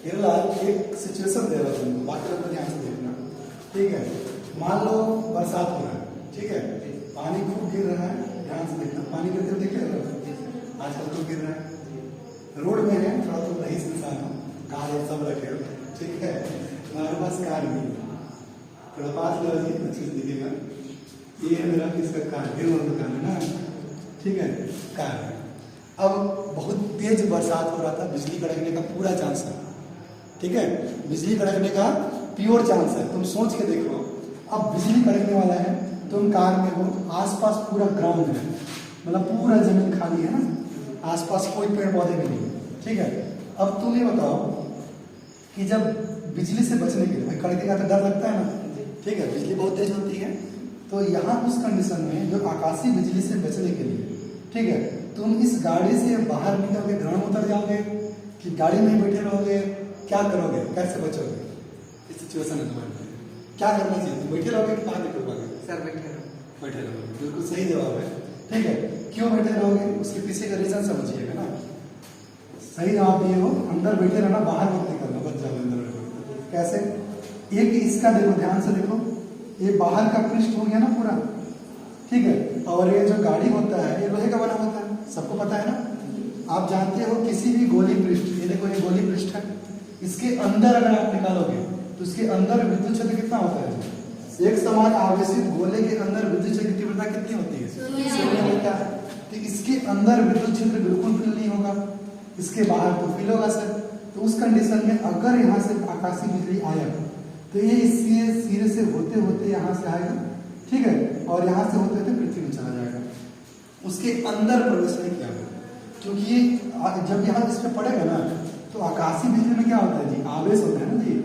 फिलहाल एक सिचुएशन दे रहा हूँ, बाकी लोग ध्यान से देखना, ठीक है। मान लो बरसात हो रहा है, ठीक है, पानी खूब गिर रहा है, ध्यान से देखना, पानी गिरते हुए देखे आजकल तो गिर रहा है। रोड में है, थोड़ा तो रईस इंसान हो, कार सब रखे हो, ठीक है, हमारे पास कार नहीं, थोड़ा पास लो जी, अच्छे से दिखेगा। ये है मेरा किसका कार, गिर वाला दुकान है ना, ठीक है, कार है। अब बहुत तेज बरसात हो रहा था, बिजली कड़कने का पूरा चांस है, ठीक है, बिजली कड़कने का प्योर चांस है। तुम सोच के देखो, अब बिजली कड़कने वाला है, तुम कार में हो, आसपास पूरा ग्राउंड है, मतलब पूरा जमीन खाली है ना, आसपास कोई पेड़ पौधे भी नहीं, ठीक है। अब तुम ये बताओ कि जब बिजली से बचने के लिए, भाई कड़के का तो डर लगता है ना, ठीक है, बिजली बहुत तेज होती है, तो यहाँ उस कंडीशन में जो आकाशीय बिजली से बचने के लिए, ठीक है, तुम इस गाड़ी से बाहर निकलोगे, ग्राउंड उतर जाओगे कि गाड़ी में ही बैठे रहोगे, क्या करोगे, कैसे बचोगे इस सिचुएशन में? तुम्हारे क्या करना चाहिए, तुम बैठे रहोगे कि बाहर निकलोगे? सर बैठे रहोगे, बिल्कुल सही जवाब है, ठीक है। क्यों बैठे रहोगे, उसके पीछे का रीजन समझिएगा ना। सही जवाब ये हो, अंदर बैठे रहना, बाहर मत निकलना, बच जाओ अंदर रहो। कैसे? एक इसका देखो, ध्यान से देखो, ये बाहर का पृष्ठ हो गया ना पूरा, ठीक है, और ये जो गाड़ी होता है ये लोहे का बना होता है, सबको पता है ना। आप जानते हो किसी भी गोली पृष्ठ, ये देखो ये गोली पृष्ठ है, इसके अंदर अगर आप निकालोगे तो इसके अंदर विद्युत क्षेत्र कितना होता है? एक समान आवेशित गोले के अंदर विद्युत क्षेत्र की तीव्रता कितनी होती है? शून्य होता है। तो इसके अंदर विद्युत क्षेत्र बिल्कुल फिल नहीं होगा, इसके बाहर तो फिल होगा सर। तो उस कंडीशन में अगर यहाँ से आकाशीय बिजली आया तो ये इसके सिरे से होते होते यहाँ से आएगा, ठीक है, और यहाँ से होते होते पृथ्वी में चला जाएगा, उसके अंदर प्रवेश नहीं किया, क्योंकि ये जब यहाँ इस पे पड़ेगा ना तो आकाशीय बिजली में क्या होता है जी, आवेश होता है ना जी,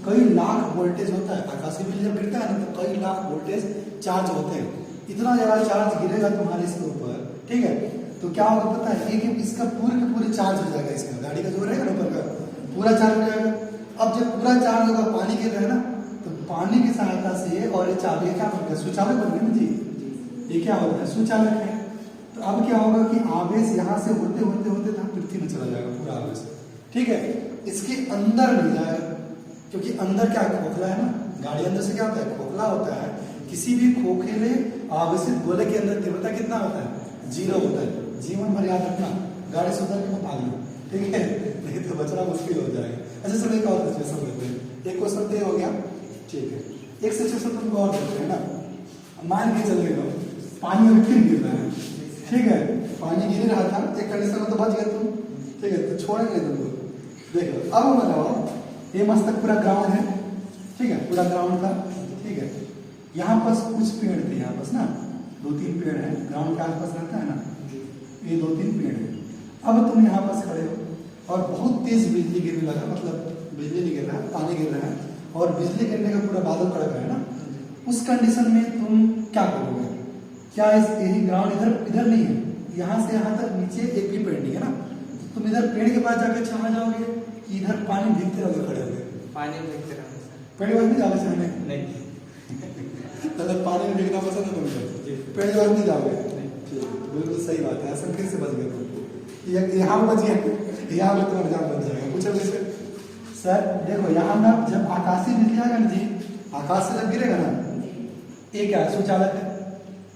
कई लाख वोल्टेज होता है। आकाशीय बिजली जब गिरता है ना तो कई लाख वोल्टेज चार्ज होते हैं, इतना ज्यादा चार्ज गिरेगा तुम्हारे इसके ऊपर, ठीक है, तो क्या होगा पता है, एक इसका पूरे के पूरे चार्ज हो जाएगा, इसका गाड़ी का जो रहेगा ना ऊपर का पूरा चार्ज हो जाएगा। अब जब पूरा चार्ज होगा, पानी गिर रहा है ना, तो पानी की सहायता से, और ये चाबी क्या बनता है, सुचालक बन गया ना जी, ये क्या होता है, सुचालक है। तो अब क्या होगा कि आवेश यहाँ से होते होते होते पृथ्वी में चला जाएगा पूरा आवेश, ठीक है, इसके अंदर नहीं जाएगा, क्योंकि अंदर क्या खोखला है ना, गाड़ी अंदर से क्या होता है, खोखला होता है। किसी भी खोखले आवेशित गोले के अंदर तीव्रता कितना होता है, 0 होता है। जीवन भर याद रखना, गाड़ी सुधर के भाग लो, ठीक है, नहीं तो बचना मुश्किल हो जाएगा। अच्छा सर एक और सिचुएशन लेते हैं, एक क्वेश्चन तो हो गया, ठीक है, एक सिचुएशन तुमको और देते हैं ना, मान के चल लो पानी में फिर गिर रहा है, ठीक है, पानी गिर रहा था, एक कंडीशन में तो बच गए तुम, ठीक है, तो छोड़ेंगे तुमको। देखो अब बताओ, ये मस्त तक पूरा ग्राउंड है, ठीक है, पूरा ग्राउंड था, ठीक है, यहाँ पास कुछ पेड़ थे, यहाँ पास ना 2-3 पेड़ है, ग्राउंड के आसपास रहता है ना, ये 2-3 पेड़ है। अब तुम यहाँ पास खड़े हो और बहुत तेज बिजली गिरने लगा, मतलब बिजली नहीं गिर रहा है, पानी गिर रहा है, और बिजली गिरने का पूरा बादल कड़क रहा है ना, उस कंडीशन में तुम क्या करोगे? क्या इस यही ग्राउंड इधर नहीं है, यहाँ से यहाँ तक नीचे एक भी पेड़ नहीं है ना, तुम इधर पेड़ के पास जाकर छमा जाओगे, इधर पानी भीगते रहोगे खड़े होगे? पानी में भीगते रहोगे, पेड़ के पास नहीं जाओगे छाने? नहीं। तो पानी में भीगना पसंद है तुमको, पेड़ के पास नहीं जाओगे? बिल्कुल सही बात है, ऐसा फिर से बच गए तुम, यहाँ बच गया, यहाँ में तुम्हारा जान बच जाएगा। पूछो कैसे? सर देखो यहाँ ना, जब आकाशीय बिजली आएगा ना जी, आकाश से जब गिरेगा ना, ये क्या है, सुचालक है,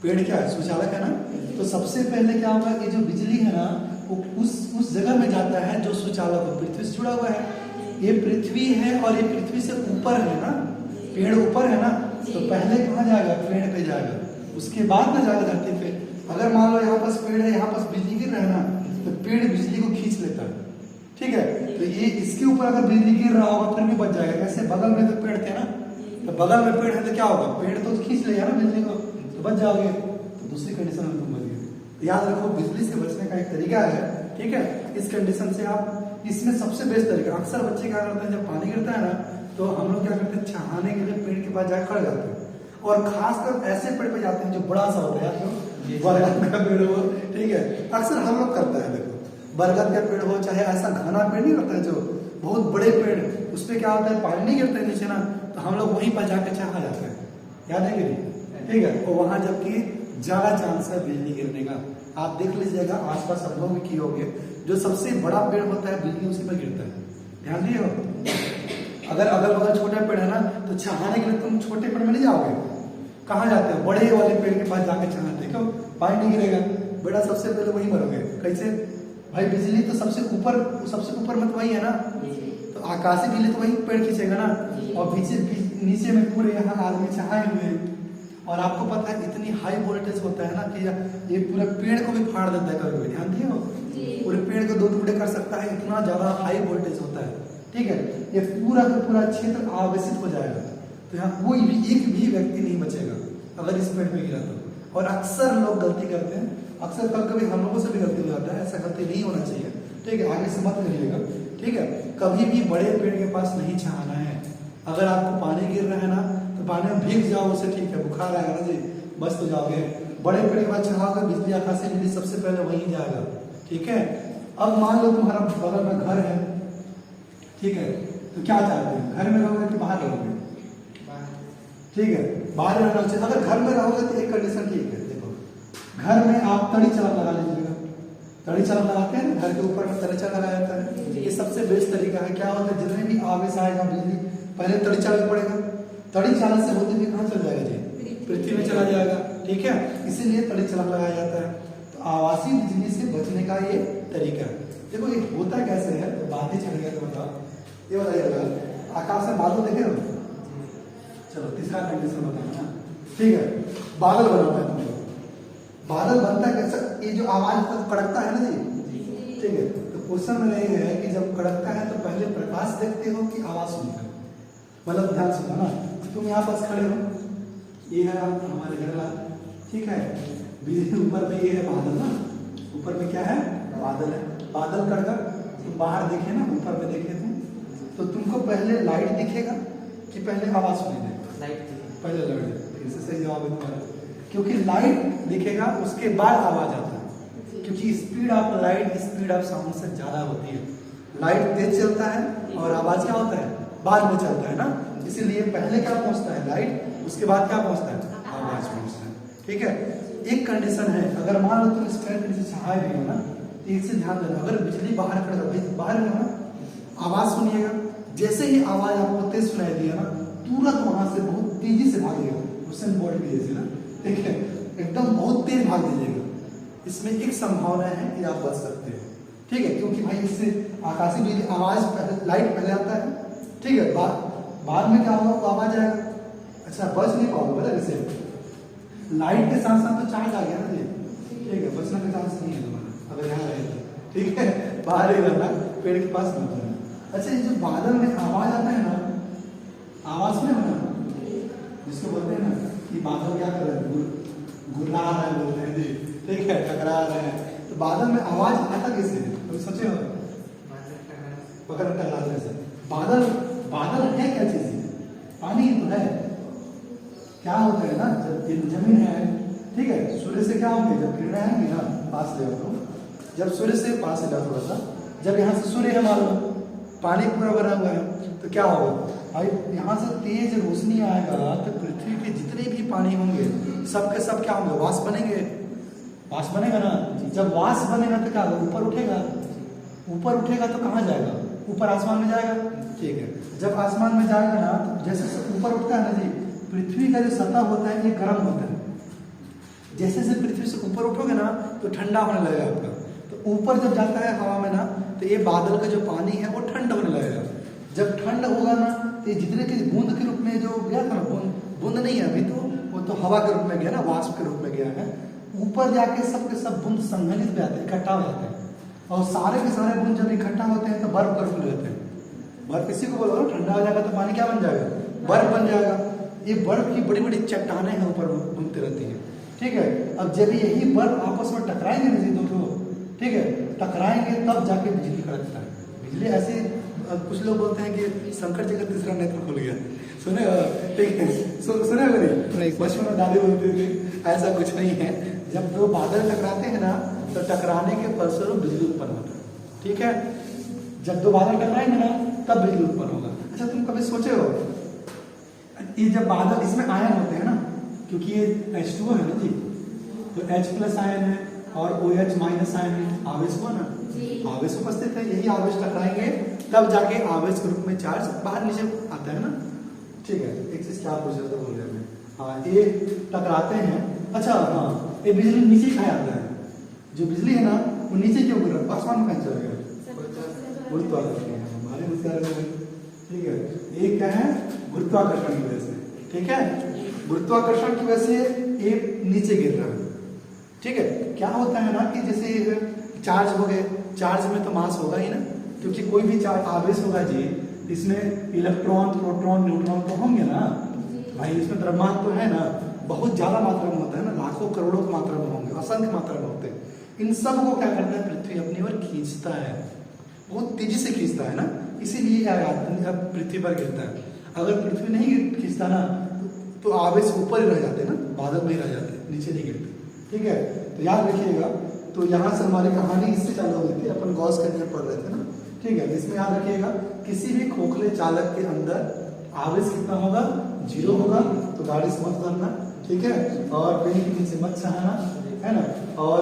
पेड़ क्या है, सुचालक है ना, तो सबसे पहले क्या होगा, ये जो बिजली है ना वो उस जगह में जाता है जो सुचालक हो, पृथ्वी से जुड़ा हुआ है, ये पृथ्वी है और ये पृथ्वी से ऊपर है ना, पेड़ ऊपर है ना, तो पहले कहाँ जाएगा, पेड़ पे जाएगा, उसके बाद ना जाएगा धरती पे। अगर मान लो यहाँ पास पेड़ है, यहाँ पास बिजली गिर रहा है ना, तो पेड़ बिजली को खींच लेता है, ठीक है, तो ये इसके ऊपर अगर बिजली गिर रहा होगा फिर भी बच जाएगा। कैसे? बगल में तो पेड़ थे ना, तो बगल में पेड़ है तो क्या होगा, पेड़ तो खींच लेगा ना बिजली को, तो बच जाओगे। तो दूसरी कंडीशन में तुम बच गए। याद रखो बिजली से बचने का एक तरीका है, ठीक है, इस कंडीशन से आप, इसमें सबसे बेस्ट तरीका, अक्सर बच्चे क्या करते हैं जब पानी गिरता है ना तो हम लोग क्या करते हैं, छहाने के लिए पेड़ के पास जाकर खड़ जाते हैं, और खासकर ऐसे पेड़ पे जाते हैं जो बड़ा सा होता है, बरगद का पेड़ हो, ठीक है, अक्सर हम लोग करते हैं। देखो बरगद का पेड़ हो, चाहे ऐसा घना पेड़ नहीं होता है जो बहुत बड़े पेड़, उस पर क्या होता है, पानी नहीं गिरता है नीचे ना, तो हम लोग वहीं पर जाकर चाहा जाते हैं, याद है कि नहीं, ठीक है, और वहां जबकि ज्यादा चांस है बिजली गिरने का। आप देख लीजिएगा, आसपास अनुभव भी किए होंगे, जो सबसे बड़ा पेड़ होता है बिजली उसी पर गिरता है, अगर अगल बगल छोटा पेड़ है ना तो छहाने के लिए तुम छोटे पेड़ में नहीं जाओगे, कहाँ जाते हो? बड़े वाले पेड़ के पास जाके छहाते, क्यों? पानी नहीं गिरेगा, बेटा सबसे पहले वही मरोगे। कैसे भाई? बिजली तो सबसे ऊपर मत वही है ना, तो आकाशीय बिजली तो वही पेड़ खींचेगा ना, और नीचे में पूरे यहाँ आदमी छाए हुए हैं, और आपको पता है इतनी हाई वोल्टेज होता है ना कि ये पूरे पेड़ को भी फाड़ देता है कभी, ध्यान दिए हो? पूरे पेड़ को 2 टुकड़े कर सकता है, इतना ज्यादा हाई वोल्टेज होता है। ठीक है, ये पूरा का पूरा क्षेत्र आवेशित हो जाएगा, तो यहाँ कोई भी एक भी व्यक्ति नहीं बचेगा अगर इस पेड़ पे गिरा तो। और अक्सर लोग गलती करते हैं, अक्सर कभी हम लोगों से भी गलती हो जाता है, ऐसा गलती नहीं होना चाहिए। ठीक है, आगे से मत करिएगा। ठीक है, कभी भी बड़े पेड़ के पास नहीं छाना है। अगर आपको पानी गिर रहा है ना तो पानी में भीग जाओ, उससे ठीक है, बुखार आएगा ना जी, बच तो जाओगे। बड़े पेड़ के पास छाओगे, बिजली आकाशीय बिजली सबसे पहले वहीं जाएगा। ठीक है, अब मान लो तुम्हारा बगल में घर है, ठीक है, तो क्या चाहते हैं, घर में रहोगे कि बाहर रहोगे? ठीक है, बाहर रहना चाहिए। अगर घर में रहोगे तो एक कंडीशन ठीक है, देखो घर में आप तड़ी चालक लगा लीजिएगा। तड़ी चालक लगाते हैं, घर के ऊपर में तड़ी चालक लगाया जाता है, ये सबसे बेस्ट तरीका है। क्या होता है, जितने भी आवेश आएगा बिजली पहले तड़ी चालक पड़ेगा, तड़ी चालक से होते हुए कहाँ चल जाएगा जी? पृथ्वी में चला जाएगा। ठीक है, इसीलिए तड़ी चालक लगाया जाता है। तो आवासीय बिजली से बचने का ये तरीका है। देखो ये होता कैसे है, तो बात ही चल गया तो बताओ, ये बताइएगा आकाश में बादल देखे हो? चलो तीसरा कंडीशन बताना ना। ठीक है, बादल बनाता है तुमको, बादल बनता है कैसा? ये जो आवाज तक कड़कता है ना जी, ठीक है, तो क्वेश्चन में ये है कि जब कड़कता है तो पहले प्रकाश देखते हो कि आवाज सुनते हो? मतलब ध्यान सुनो ना, तुम यहाँ पास खड़े हो, ये है हमारे घर वाला, ठीक है, बिजली ऊपर में ये है बादल ना, ऊपर में क्या है? बादल है। बादल कड़का, तुम बाहर देखे ना, ऊपर में देखे थे, तो तुमको पहले लाइट दिखेगा कि पहले आवाज सुनी देगा? पहले लाइट। फिर से सही जवाब है तुम्हारा, क्योंकि लाइट दिखेगा उसके बाद आवाज आता है, क्योंकि speed of light speed of sound से ज्यादा होती है। लाइट तेज चलता है और आवाज क्या होता है? बाद में चलता है ना, इसीलिए पहले क्या पहुंचता है? लाइट, उसके बाद क्या पहुंचता है? आवाज पहुंचता है। ठीक है, एक कंडीशन है, अगर मान लो तुम इस पेड़ के नीचे छाए भी हो ना, तो इससे ध्यान देना, अगर बिजली बाहर बाहर में हो ना, आवाज सुनिएगा, जैसे ही आवाज आपको तेज सुनाई दिया ना, तुरंत वहां से बहुत तेजी से भागिएगा, हुसैन बोल्ट की जैसे ना, ठीक है, एकदम बहुत तेज भाग दीजिएगा। इसमें एक संभावना है कि आप बच सकते हो। ठीक है, क्योंकि भाई इससे आकाशीय बिजली आवाज लाइट पहले आता है, ठीक है, बाद में क्या होगा? वो आवाज आएगा। अच्छा, बच नहीं पाओगे बता, जैसे लाइट के साथ साथ तो चार्ज आ गया ना जी, ठीक है, बचने का चांस नहीं है तुम्हारा अगर यहाँ रहे तो। ठीक है, बाहर ही रहना, पेड़ के पास मत रहना। अच्छा, ये जो बादल में आवाज आता है ना, आवाज में ना, जिसको बोलते हैं ना कि बादल क्या कर रहे हैं? गुर्रा रहे हैं बोलते हैं जी, ठीक है, टकरा रहे हैं। तो बादल में आवाज आता कैसे है? तो सोचे हो, पकड़ टकराने से। बादल है क्या चीज? पानी तो है। क्या होता है ना, जब जमीन है, ठीक है, सूर्य से क्या होंगे? जब किरणें आएंगी ना, पास ले आओ, जब सूर्य से पास ले जाओ थोड़ा सा, जब यहाँ से सूर्य है मान लो, पानी पूरा भरा हुआ है, तो क्या होगा भाई? यहाँ से तेज रोशनी आएगा तो पृथ्वी के जितने भी पानी होंगे सबके सब क्या होंगे? वाष्प बनेंगे। वाष्प बनेगा ना, जब वाष्प बनेगा तो क्या होगा? ऊपर उठेगा। ऊपर उठेगा तो कहाँ जाएगा? ऊपर आसमान में जाएगा। ठीक है, जब आसमान में जाएगा ना, तो जैसे ऊपर उठता है ना जी, पृथ्वी का जो सतह होता है ये गर्म होता है। जैसे जैसे पृथ्वी से ऊपर उठोगे ना तो ठंडा होने लगेगा आपका। तो ऊपर जब जाता है हवा में ना, तो ये बादल का जो पानी है वो ठंडा होने लगेगा। जब ठंड होगा ना, तो ये जितने के बूंद के रूप में जो गया था ना, बूंद नहीं है अभी, तो वो तो हवा के रूप में गया ना, वाष्प के रूप में गया है। ऊपर जाके सब के सब बूंद संघनित हो जाते हैं, इकट्ठा हो जाते हैं, और सारे के सारे बूंद जब इकट्ठा होते हैं तो बर्फ का रूप में रहते हैं। बर्फ किसी को बोलो ठंडा हो जाएगा तो पानी क्या बन जाएगा? बर्फ बन जाएगा। ये बर्फ की बड़ी बड़ी चट्टानें हैं ऊपर घूमती रहती हैं। ठीक है, अब जब यही बर्फ आपस में टकराएंगे ना दोनों, ठीक है, टकराएंगे तब जाके बिजली कड़कता है। बिजली ऐसे कुछ लोग बोलते हैं कि शंकर जी का तीसरा नेत्र खुल गया, सुने? ठीक है, सुने नहीं? बचपन में दादी बोलती थी, ऐसा कुछ नहीं है। जब दो बादल टकराते हैं ना, तो टकराने के फलस्वरूप बिजली उत्पन्न होता है। ठीक है, जब दो बादल टकराएंगे ना, तब बिजली उत्पन्न होगा। अच्छा, तुम कभी सोचे हो, ये जब बादल, इसमें आयन होते हैं ना, क्योंकि ये H2O है ना जी, तो H+ आयन है और OH- आयन है, आवेश को ना, आवेश उपस्थित है, यही आवेश टकराएंगे तब जाके आवेश के रूप में चार्ज बाहर नीचे आता है ना। ठीक है, एक चीज क्या पूछ रहे थे बोल रहे हैं। हाँ, ये टकराते हैं। अच्छा हाँ, ये बिजली नीचे कहाँ आता है? जो बिजली है ना वो नीचे क्यों गिर रहा है? आसमान में कहीं चला गया? गुरुत्वाकर्षण है, हमारे विचार में। ठीक है, ये क्या है? गुरुत्वाकर्षण की वजह से। ठीक है, गुरुत्वाकर्षण की वजह से ये नीचे गिर रहा है। ठीक है, क्या होता है ना कि जैसे चार्ज हो गए, चार्ज में तो मास होगा ही ना, क्योंकि कोई भी चार्ज आवेश होगा जी, इसमें इलेक्ट्रॉन, प्रोटॉन, न्यूट्रॉन तो होंगे ना भाई, इसमें द्रव्यमान तो है ना, बहुत ज्यादा मात्रा में होता है ना, लाखों करोड़ों की मात्रा में होंगे, असंख्य मात्रा में होते हैं। इन सब को क्या करता है? पृथ्वी अपनी ओर खींचता है, बहुत तेजी से खींचता है ना, इसीलिए अब पृथ्वी पर गिरता है। अगर पृथ्वी नहीं खींचता ना तो आवेश ऊपर ही रह जाते ना, बादल में ही रह जाते, नीचे नहीं गिरते। ठीक है, तो याद रखिएगा। तो यहाँ से हमारी कहानी इससे चालू हो गई थी, अपन गॉस का नियम पढ़ रहे थे ना। ठीक है, इसमें याद रखिएगा किसी भी खोखले चालक के अंदर आवेश कितना होगा? 0 होगा। तो गाड़ी से मत करना, ठीक है, और पेन के नीचे मत छाना, है ना। और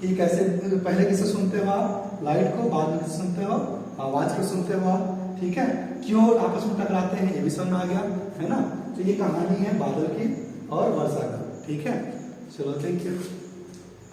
ये कैसे, पहले किसे सुनते हो आप? लाइट को, बाद में किसे सुनते हो? आवाज को सुनते हो आप। ठीक है, क्यों आपस में टकराते हैं ये भी समझ में आ गया, है ना। तो ये कहानी है बादल की और वर्षा का। ठीक है, चलो थैंक यू।